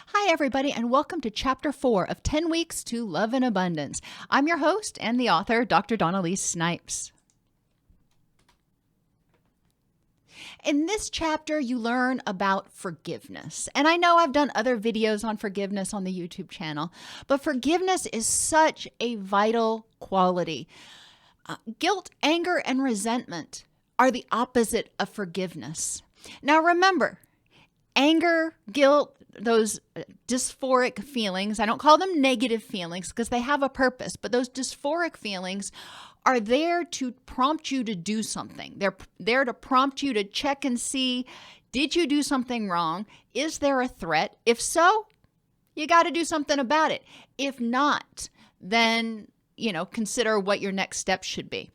Hi, everybody, and welcome to Chapter 4 of 10 Weeks to Love and Abundance. I'm your host and the author, Dr. Dawn-Elise Snipes. In this chapter, you learn about forgiveness. And I know I've done other videos on forgiveness on the YouTube channel, but forgiveness is such a vital quality. Guilt, anger, and resentment are the opposite of forgiveness. Now remember, anger, guilt, those dysphoric feelings, I don't call them negative feelings because they have a purpose, but those dysphoric feelings are there to prompt you to do something. They're there to prompt you to check and see, did you do something wrong? Is there a threat? If so, you got to do something about it. If not, then, consider what your next step should be.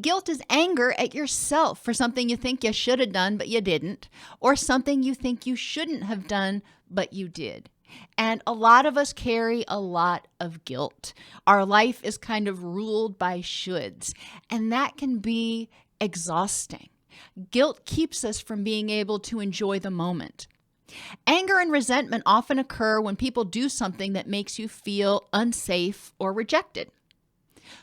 Guilt is anger at yourself for something you think you should have done, but you didn't, or something you think you shouldn't have done, but you did. And a lot of us carry a lot of guilt. Our life is kind of ruled by shoulds, and that can be exhausting. Guilt keeps us from being able to enjoy the moment. Anger and resentment often occur when people do something that makes you feel unsafe or rejected.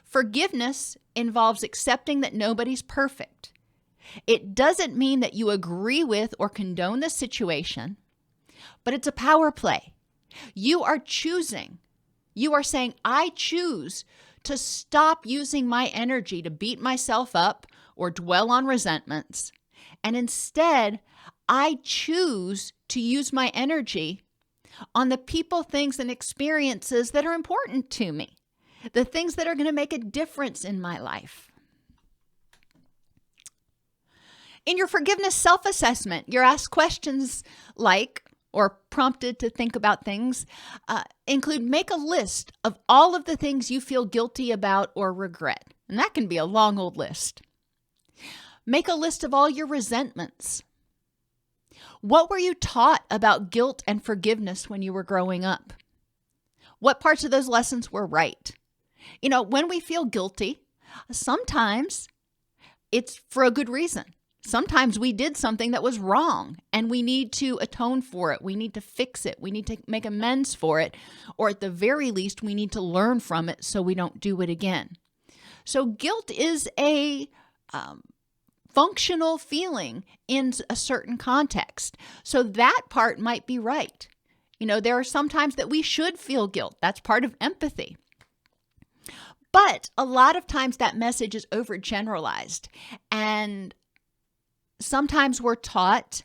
Forgiveness involves accepting that nobody's perfect. It doesn't mean that you agree with or condone the situation, but it's a power play. You are choosing. You are saying, I choose to stop using my energy to beat myself up or dwell on resentments. And instead, I choose to use my energy on the people, things, and experiences that are important to me. The things that are going to make a difference in my life. In your forgiveness self-assessment, you're asked questions like, or prompted to think about things, include make a list of all of the things you feel guilty about or regret. And that can be a long old list. Make a list of all your resentments. What were you taught about guilt and forgiveness when you were growing up? What parts of those lessons were right? When we feel guilty, sometimes it's for a good reason. Sometimes we did something that was wrong and we need to atone for it. We need to fix it. We need to make amends for it. Or at the very least, we need to learn from it so we don't do it again. So guilt is a functional feeling in a certain context. So that part might be right. There are some times that we should feel guilt. That's part of empathy. But a lot of times that message is overgeneralized, and sometimes we're taught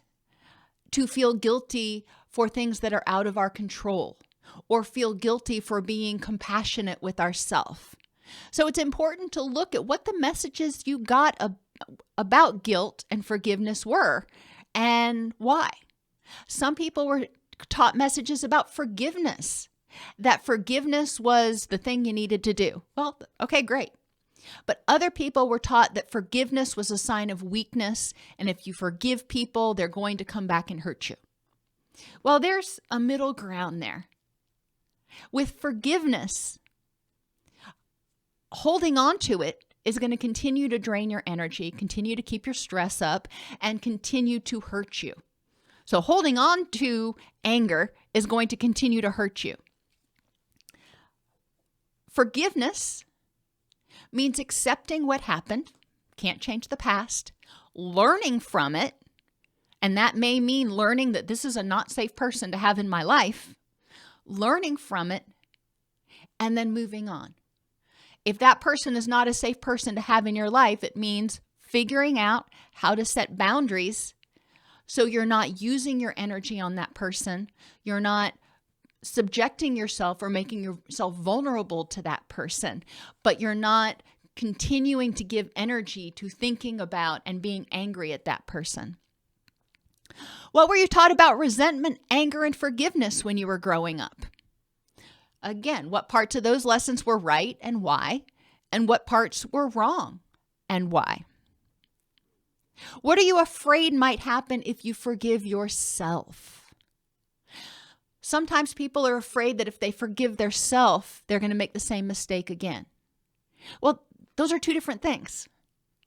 to feel guilty for things that are out of our control or feel guilty for being compassionate with ourselves. So it's important to look at what the messages you got about guilt and forgiveness were and why. Some people were taught messages about forgiveness, that forgiveness was the thing you needed to do. Well, okay, great. But other people were taught that forgiveness was a sign of weakness, and if you forgive people, they're going to come back and hurt you. Well, there's a middle ground there. With forgiveness, holding on to it is going to continue to drain your energy, continue to keep your stress up, and continue to hurt you. So holding on to anger is going to continue to hurt you. Forgiveness means accepting what happened, can't change the past, learning from it, and that may mean learning that this is a not safe person to have in my life, learning from it, and then moving on. If that person is not a safe person to have in your life, it means figuring out how to set boundaries so you're not using your energy on that person, you're not subjecting yourself or making yourself vulnerable to that person, but you're not continuing to give energy to thinking about and being angry at that person. What were you taught about resentment, anger, and forgiveness when you were growing up? Again, what parts of those lessons were right and why? And what parts were wrong and why? What are you afraid might happen if you forgive yourself? Sometimes people are afraid that if they forgive themselves, they're going to make the same mistake again. Well, those are two different things.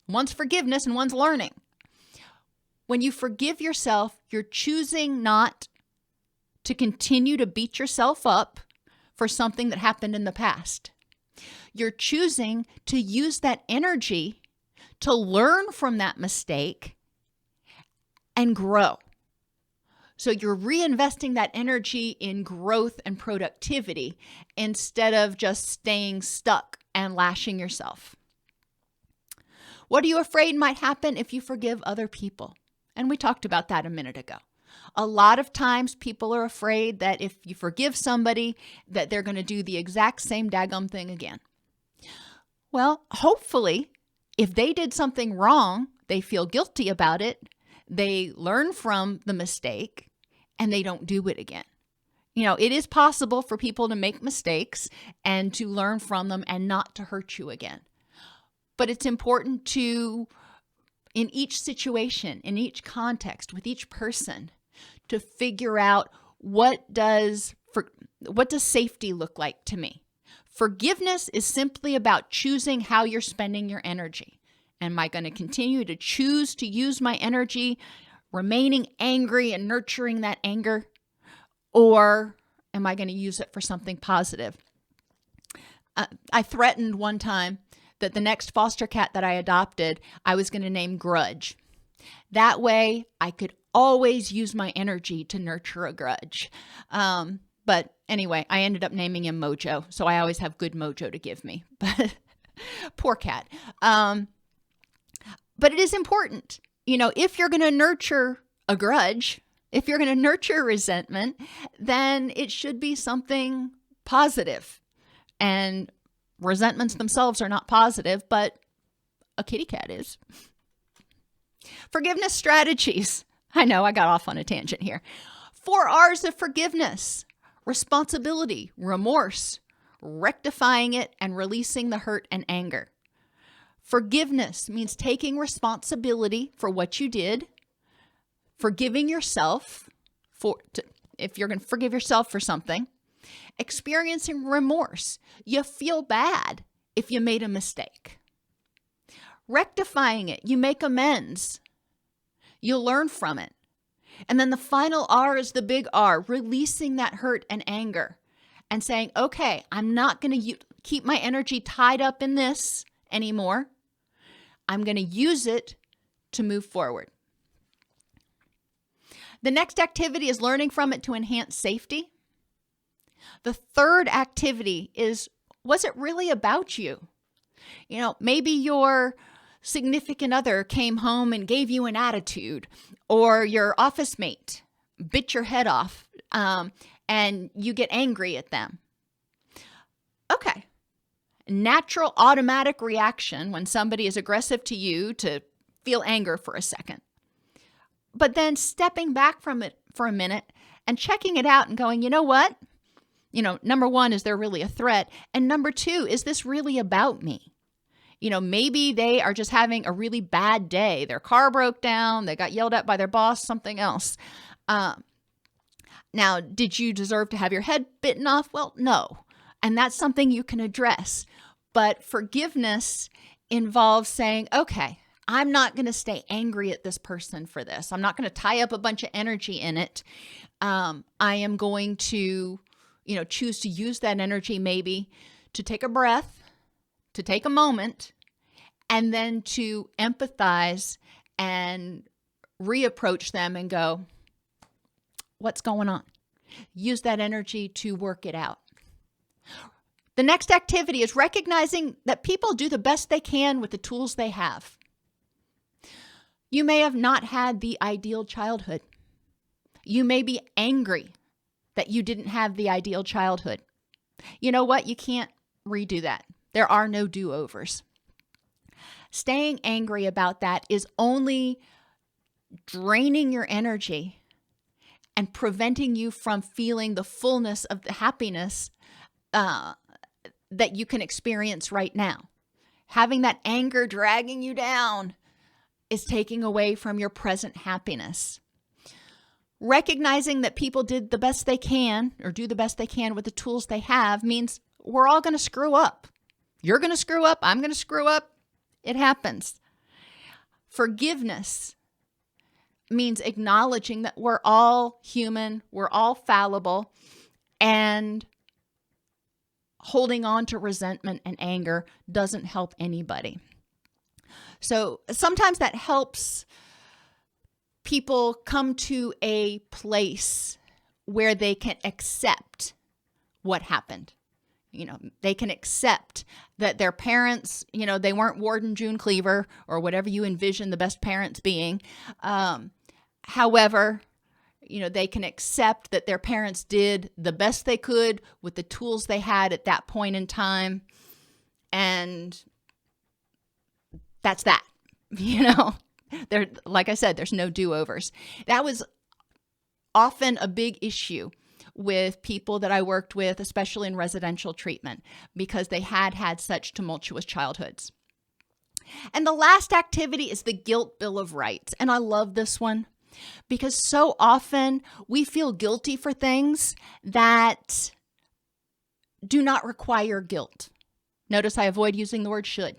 One's forgiveness and one's learning. When you forgive yourself, you're choosing not to continue to beat yourself up for something that happened in the past. You're choosing to use that energy to learn from that mistake and grow. So you're reinvesting that energy in growth and productivity instead of just staying stuck and lashing yourself. What are you afraid might happen if you forgive other people? And we talked about that a minute ago. A lot of times people are afraid that if you forgive somebody, that they're going to do the exact same daggum thing again. Well, hopefully, if they did something wrong, they feel guilty about it, they learn from the mistake, and they don't do it again. It is possible for people to make mistakes and to learn from them and not to hurt you again. But it's important to, in each situation, in each context, with each person, to figure out what does safety look like to me. Forgiveness is simply about choosing how you're spending your energy. Am I going to continue to choose to use my energy remaining angry and nurturing that anger? Or am I going to use it for something positive? I threatened one time that the next foster cat that I adopted, I was going to name Grudge. That way, I could always use my energy to nurture a grudge. But anyway, I ended up naming him Mojo, so I always have good mojo to give me. But poor cat. But it is important. If you're going to nurture a grudge, if you're going to nurture resentment, then it should be something positive. And resentments themselves are not positive, but a kitty cat is. Forgiveness strategies. I know I got off on a tangent here. 4 R's of forgiveness: responsibility, remorse, rectifying it, and releasing the hurt and anger. Forgiveness means taking responsibility for what you did, forgiving yourself if you're going to forgive yourself for something, experiencing remorse. You feel bad if you made a mistake. Rectifying it, you make amends. You learn from it. And then the final R is the big R, releasing that hurt and anger and saying, okay, I'm not going to keep my energy tied up in this anymore. I'm going to use it to move forward. The next activity is learning from it to enhance safety. The third activity is, was it really about you? Maybe your significant other came home and gave you an attitude, or your office mate bit your head off, and you get angry at them. Okay. Natural automatic reaction when somebody is aggressive to you to feel anger for a second. But then stepping back from it for a minute and checking it out and going, you know what? Number one, is there really a threat? And number two, is this really about me? Maybe they are just having a really bad day. Their car broke down. They got yelled at by their boss, something else. Now, did you deserve to have your head bitten off? Well, no. And that's something you can address. But forgiveness involves saying, okay, I'm not going to stay angry at this person for this. I'm not going to tie up a bunch of energy in it. I am going to, choose to use that energy maybe to take a breath, to take a moment, and then to empathize and reapproach them and go, what's going on? Use that energy to work it out. The next activity is recognizing that people do the best they can with the tools they have. You may have not had the ideal childhood. You may be angry that you didn't have the ideal childhood. You know what? You can't redo that. There are no do-overs. Staying angry about that is only draining your energy and preventing you from feeling the fullness of the happiness that you can experience right now. Having that anger dragging you down is taking away from your present happiness. Recognizing that people did the best they can or do the best they can with the tools they have means we're all going to screw up. You're going to screw up. I'm going to screw up. It happens. Forgiveness means acknowledging that we're all human, we're all fallible, and holding on to resentment and anger doesn't help anybody. So sometimes that helps people come to a place where they can accept what happened. They can accept that their parents, they weren't Warden June Cleaver or whatever you envision the best parents being. However, they can accept that their parents did the best they could with the tools they had at that point in time. And that's that. Like I said, there's no do-overs. That was often a big issue with people that I worked with, especially in residential treatment, because they had such tumultuous childhoods. And the last activity is the guilt bill of rights. And I love this one because so often we feel guilty for things that do not require guilt. Notice I avoid using the word should.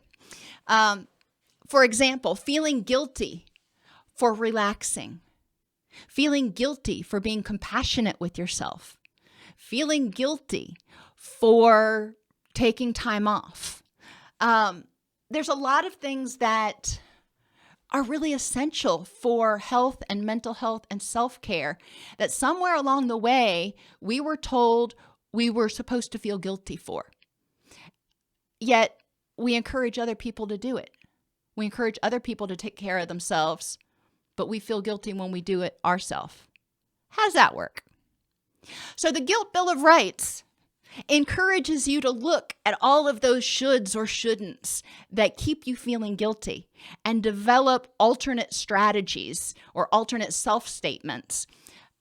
For example, feeling guilty for relaxing. Feeling guilty for being compassionate with yourself. Feeling guilty for taking time off. There's a lot of things that are really essential for health and mental health and self-care that somewhere along the way we were told we were supposed to feel guilty for. Yet we encourage other people to do it. We encourage other people to take care of themselves, but we feel guilty when we do it ourselves. How does that work? So the guilt bill of rights encourages you to look at all of those shoulds or shouldn'ts that keep you feeling guilty and develop alternate strategies or alternate self-statements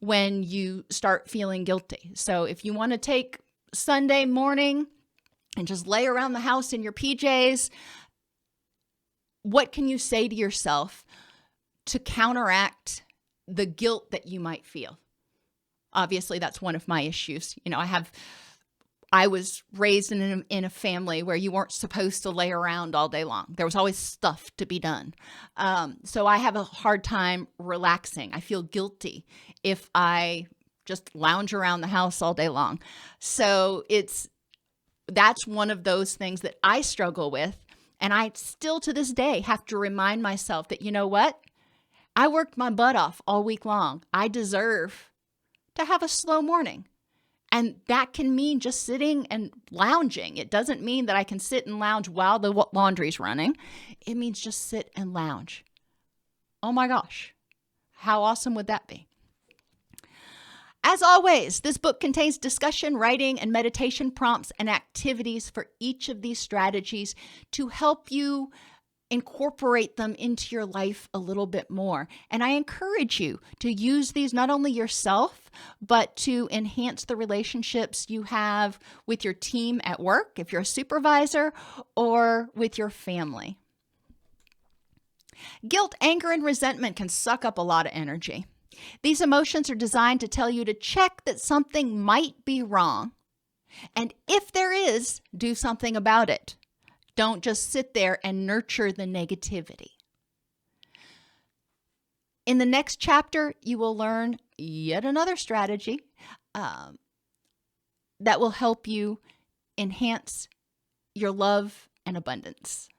when you start feeling guilty. So if you want to take Sunday morning and just lay around the house in your PJs, what can you say to yourself to counteract the guilt that you might feel? Obviously, that's one of my issues. I was raised in a family where you weren't supposed to lay around all day long. There was always stuff to be done. So I have a hard time relaxing. I feel guilty if I just lounge around the house all day long. So that's one of those things that I struggle with. And I still to this day have to remind myself that, you know what? I worked my butt off all week long. I deserve to have a slow morning. And that can mean just sitting and lounging. It doesn't mean that I can sit and lounge while the laundry's running. It means just sit and lounge. Oh my gosh. How awesome would that be? As always, this book contains discussion, writing, and meditation prompts and activities for each of these strategies to help you incorporate them into your life a little bit more. And I encourage you to use these not only yourself, but to enhance the relationships you have with your team at work, if you're a supervisor, or with your family. Guilt, anger, and resentment can suck up a lot of energy. These emotions are designed to tell you to check that something might be wrong. And if there is, do something about it. Don't just sit there and nurture the negativity. In the next chapter, you will learn yet another strategy that will help you enhance your love and abundance.